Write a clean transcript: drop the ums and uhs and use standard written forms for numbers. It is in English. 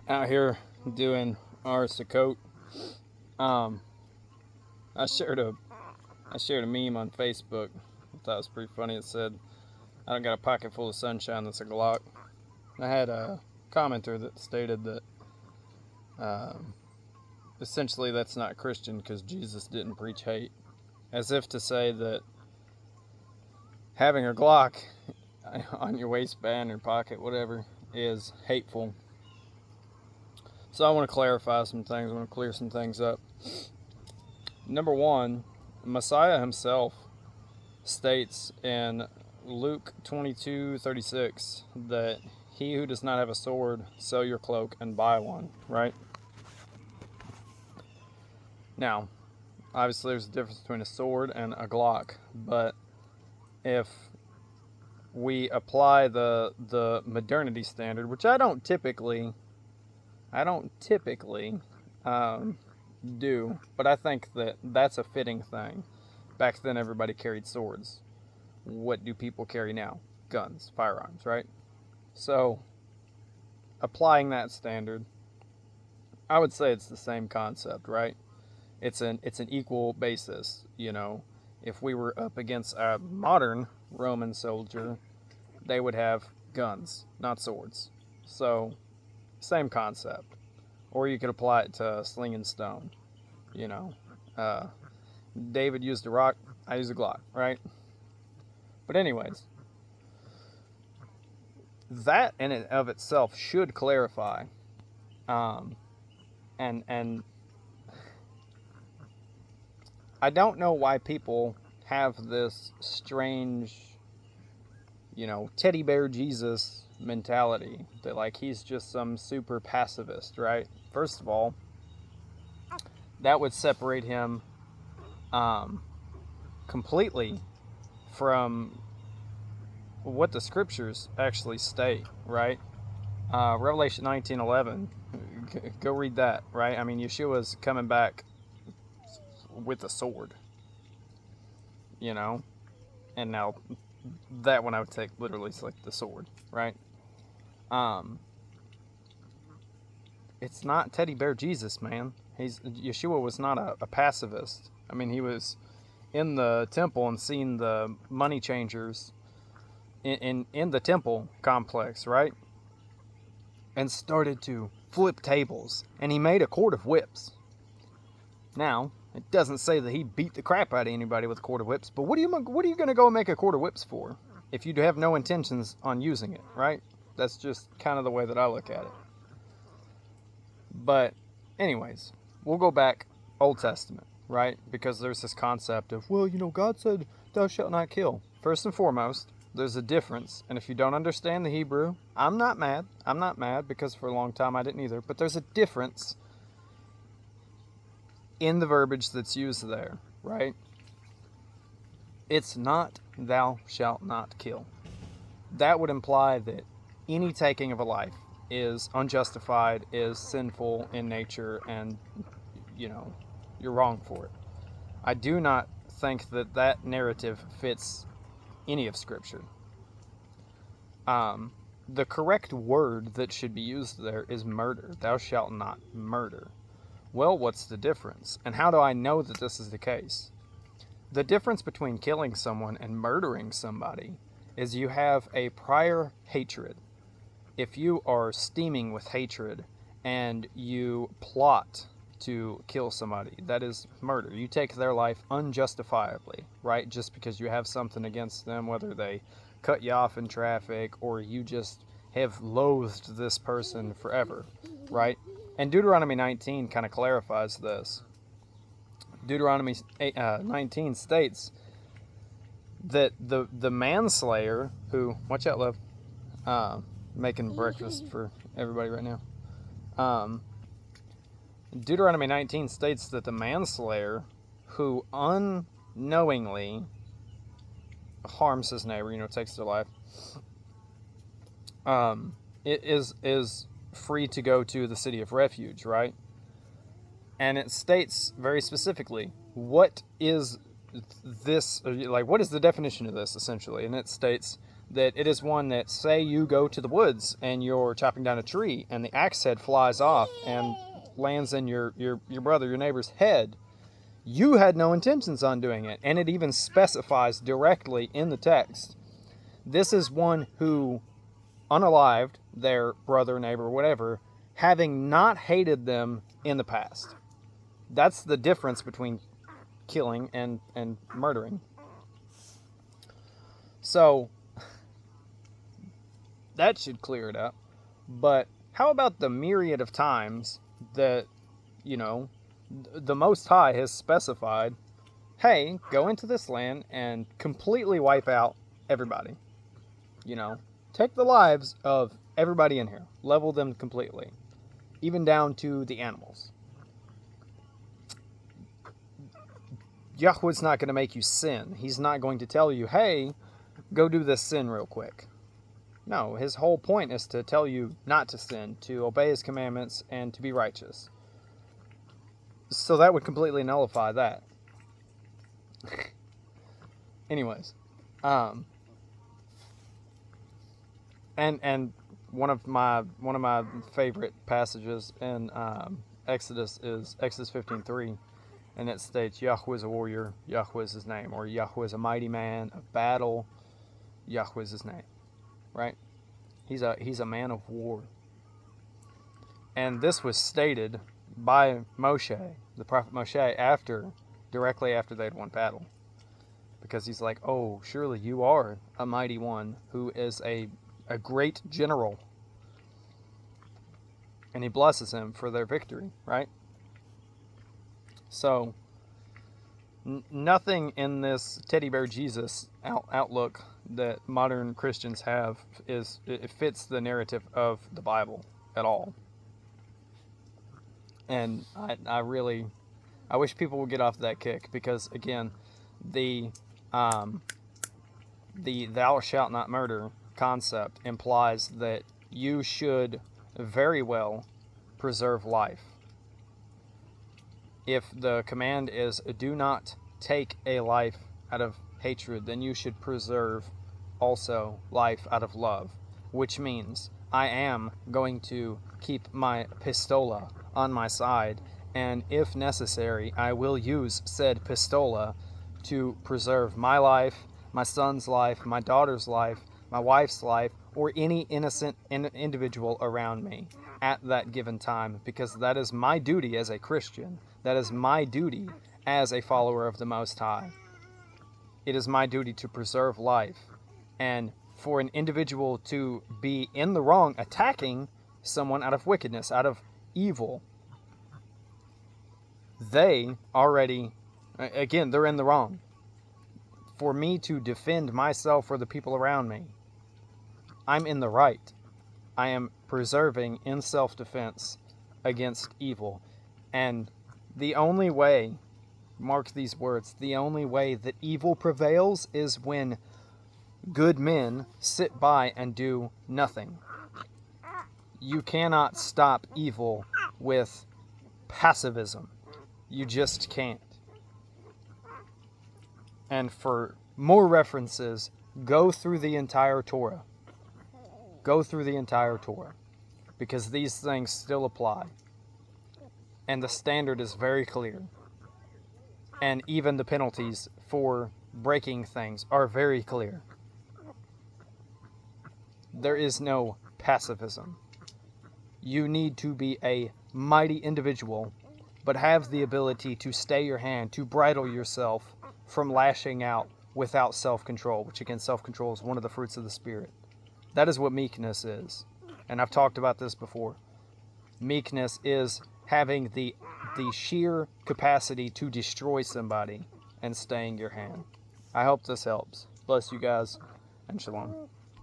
out here doing our Sukkot. Um, I shared a meme on Facebook. I thought it was pretty funny. It said, "I don't got a pocket full of sunshine that's a Glock." I had a commenter that stated that um, essentially that's not Christian because Jesus didn't preach hate, as if to say that having a Glock on your waistband or pocket, whatever, is hateful. So I want to clarify some things. I want to clear some things up. Number one, Messiah himself states in Luke 22:36 that he who does not have a sword, sell your cloak and buy one, right? Now, obviously there's a difference between a sword and a Glock, but if we apply the modernity standard, which I don't typically um, do, but I think that that's a fitting thing. Back then, everybody carried swords. What do people carry now? Guns, firearms, right? So, applying that standard, I would say it's the same concept, right? It's an equal basis. If we were up against a modern Roman soldier, they would have guns, not swords. So, same concept. Or you could apply it to sling and stone. You know, uh, David used a rock, I use a Glock, right? But anyways, that in and of itself should clarify, um, and I don't know why people have this strange, teddy bear Jesus mentality that like he's just some super pacifist, right? First of all, that would separate him um, completely from what the scriptures actually state, right? Revelation 19:11. Go read that, right? I mean, Yeshua's coming back with a sword, and now that one I would take literally like the sword, right? Um, it's not teddy bear Jesus, man. Yeshua was not a pacifist. I mean, he was in the temple and seen the money changers in the temple complex, right? And started to flip tables, and he made a cord of whips. Now, it doesn't say that he beat the crap out of anybody with a cord of whips, but what are you going to go and make a cord of whips for if you have no intentions on using it, right? That's just kind of the way that I look at it. But anyways, we'll go back Old Testament, right? Because there's this concept of, well, God said, thou shalt not kill. First and foremost, there's a difference. And if you don't understand the Hebrew, I'm not mad. I'm not mad because for a long time I didn't either. But there's a difference in the verbiage that's used there, right? It's not thou shalt not kill. That would imply that any taking of a life is unjustified, is sinful in nature, and, you're wrong for it. I do not think that narrative fits any of Scripture. The correct word that should be used there is murder. Thou shalt not murder. Well, what's the difference? And how do I know that this is the case? The difference between killing someone and murdering somebody is you have a prior hatred. If you are steaming with hatred and you plot to kill somebody, that is murder. You take their life unjustifiably, right? Just because you have something against them, whether they cut you off in traffic or you just have loathed this person forever, right? And Deuteronomy 19 kind of clarifies this. Deuteronomy 19 states that the manslayer who, watch out, love, making breakfast for everybody right now. Deuteronomy 19 states that the manslayer who unknowingly harms his neighbor, takes their life, it is free to go to the city of refuge, right? And it states very specifically what is this, like, what is the definition of this, essentially? And it states that it is one that, say you go to the woods and you're chopping down a tree and the axe head flies off and lands in your brother, your neighbor's head. You had no intentions on doing it, and it even specifies directly in the text. This is one who unalived their brother, neighbor, whatever, having not hated them in the past. That's the difference between killing and murdering. So, that should clear it up. But how about the myriad of times that, the Most High has specified, hey, go into this land and completely wipe out everybody. Take the lives of everybody in here. Level them completely. Even down to the animals. Yahweh's not going to make you sin. He's not going to tell you, hey, go do this sin real quick. No, his whole point is to tell you not to sin, to obey his commandments, and to be righteous. So that would completely nullify that. Anyways, and one of my favorite passages in Exodus is Exodus 15:3, and it states, Yahweh is a warrior, Yahweh is his name, or Yahweh is a mighty man of battle, Yahweh is his name, right? He's a man of war. And this was stated by Moshe, the prophet Moshe, directly after they'd won battle. Because he's like, oh, surely you are a mighty one who is a great general. And he blesses him for their victory, right? So, nothing in this teddy bear Jesus outlook that modern Christians have it fits the narrative of the Bible at all. And I wish people would get off that kick, because again, the thou shalt not murder concept implies that you should very well preserve life. If the command is do not take a life out of hatred, then you should preserve also life out of love, which means I am going to keep my pistola on my side, and if necessary, I will use said pistola to preserve my life, my son's life, my daughter's life, my wife's life, or any innocent individual around me at that given time, because that is my duty as a Christian. That is my duty as a follower of the Most High. It is my duty to preserve life. And for an individual to be in the wrong, attacking someone out of wickedness, out of evil, they already, again, they're in the wrong. For me to defend myself or the people around me, I'm in the right. I am preserving in self-defense against evil. And the only way, mark these words, the only way that evil prevails is when good men sit by and do nothing. You cannot stop evil with passivism. You just can't. And for more references, go through the entire Torah. Go through the entire Torah, because these things still apply. And the standard is very clear. And even the penalties for breaking things are very clear. There is no pacifism. You need to be a mighty individual, but have the ability to stay your hand, to bridle yourself from lashing out without self-control, which again, self-control is one of the fruits of the Spirit. That is what meekness is. And I've talked about this before. Meekness is having the sheer capacity to destroy somebody and staying your hand. I hope this helps. Bless you guys, and shalom.